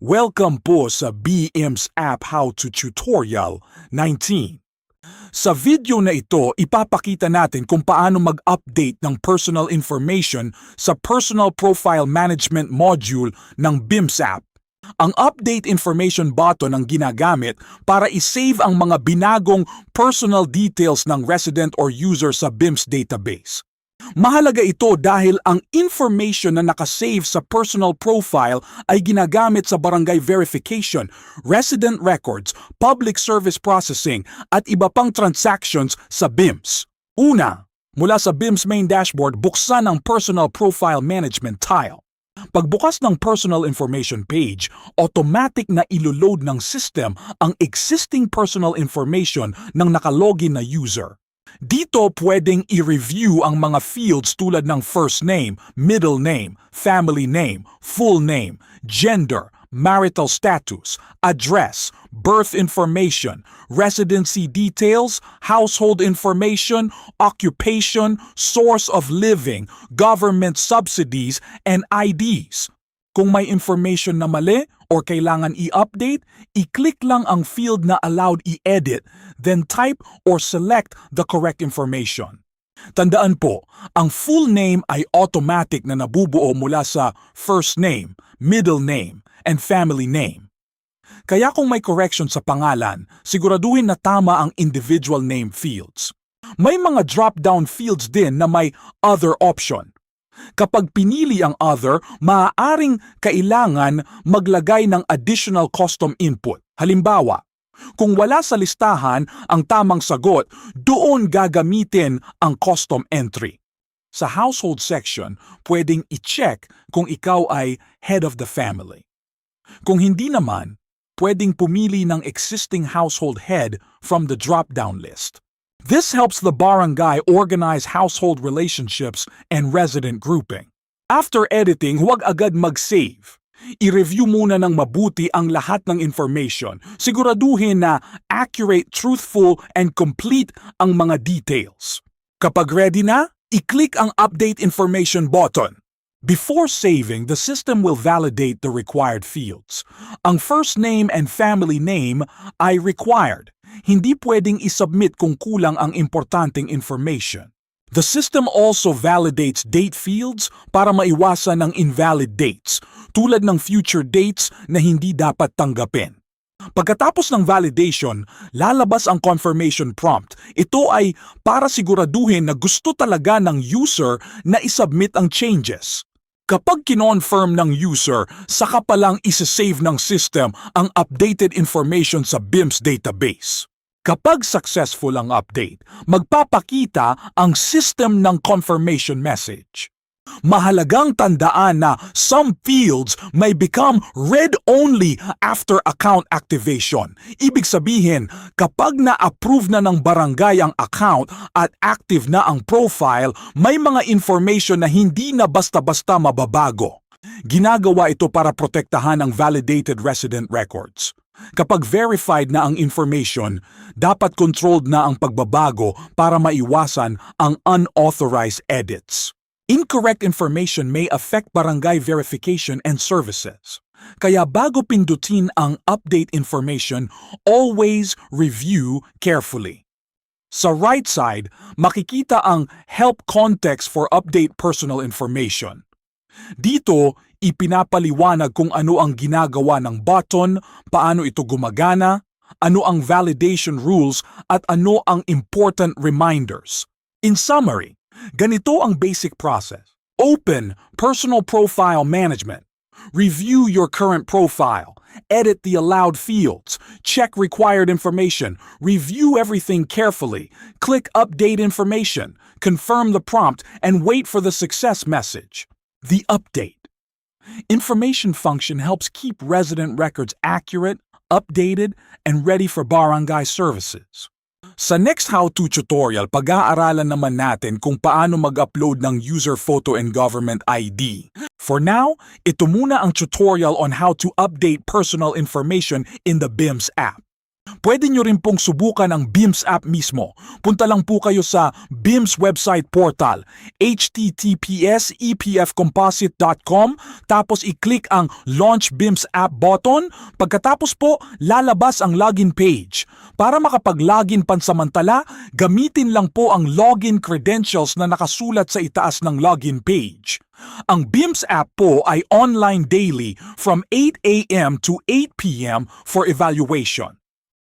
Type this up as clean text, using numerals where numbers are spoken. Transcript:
Welcome po sa BIMS App How to Tutorial 19. Sa video na ito, ipapakita natin kung paano mag-update ng personal information sa Personal Profile Management Module ng BIMS App. Ang Update Information button ang ginagamit para isave ang mga binagong personal details ng resident or user sa BIMS database. Mahalaga ito dahil ang information na nakasave sa personal profile ay ginagamit sa barangay verification, resident records, public service processing at iba pang transactions sa BIMS. Una, mula sa BIMS main dashboard, buksan ang Personal Profile Management tile. Pagbukas ng personal information page, automatic na iloload ng system ang existing personal information ng nakalogin na user. Dito pwedeng i-review ang mga fields tulad ng first name, middle name, family name, full name, gender, marital status, address, birth information, residency details, household information, occupation, source of living, government subsidies, and IDs. Kung may information na mali or kailangan i-update, i-click lang ang field na allowed i-edit, then type or select the correct information. Tandaan po, ang full name ay automatic na nabubuo mula sa first name, middle name, and family name. Kaya kung may correction sa pangalan, siguraduhin na tama ang individual name fields. May mga drop-down fields din na may other option. Kapag pinili ang other, maaaring kailangan maglagay ng additional custom input. Halimbawa, kung wala sa listahan ang tamang sagot, doon gagamitin ang custom entry. Sa household section, pwedeng i-check kung ikaw ay head of the family. Kung hindi naman, pwedeng pumili ng existing household head from the drop-down list. This helps the barangay organize household relationships and resident grouping. After editing, huwag agad mag-save. I-review muna ng mabuti ang lahat ng information. Siguraduhin na accurate, truthful, and complete ang mga details. Kapag ready na, i-click ang Update Information button. Before saving, the system will validate the required fields. Ang first name and family name ay required. Hindi pwedeng isubmit kung kulang ang importanteng information. The system also validates date fields para maiwasan ang invalid dates, tulad ng future dates na hindi dapat tanggapin. Pagkatapos ng validation, lalabas ang confirmation prompt. Ito ay para siguraduhin na gusto talaga ng user na isubmit ang changes. Kapag kinonfirm ng user, saka palang isa-save ng system ang updated information sa BIMS database. Kapag successful ang update, magpapakita ang system ng confirmation message. Mahalagang tandaan na some fields may become read-only after account activation. Ibig sabihin, kapag na-approve na ng barangay ang account at active na ang profile, may mga information na hindi na basta-basta mababago. Ginagawa ito para protektahan ang validated resident records. Kapag verified na ang information, dapat controlled na ang pagbabago para maiwasan ang unauthorized edits. Incorrect information may affect barangay verification and services. Kaya bago pindutin ang update information, always review carefully. Sa right side, makikita ang Help Context for Update Personal Information. Dito, ipinapaliwanag kung ano ang ginagawa ng button, paano ito gumagana, ano ang validation rules, at ano ang important reminders. In summary, ganito ang basic process. Open Personal Profile Management. Review your current profile. Edit the allowed fields. Check required information. Review everything carefully. Click Update Information. Confirm the prompt and wait for the success message. The update. Information function helps keep resident records accurate, updated, and ready for barangay services. Sa next how-to tutorial, pag-aaralan naman natin kung paano mag-upload ng user photo and government ID. For now, ito muna ang tutorial on how to update personal information in the BIMS app. Pwede nyo rin pong subukan ang BIMS app mismo. Punta lang po kayo sa BIMS website portal, https://epfcomposite.com, tapos i-click ang Launch BIMS app button. Pagkatapos po, lalabas ang login page. Para makapag-login pansamantala, gamitin lang po ang login credentials na nakasulat sa itaas ng login page. Ang BIMS app po ay online daily from 8 a.m. to 8 p.m. for evaluation.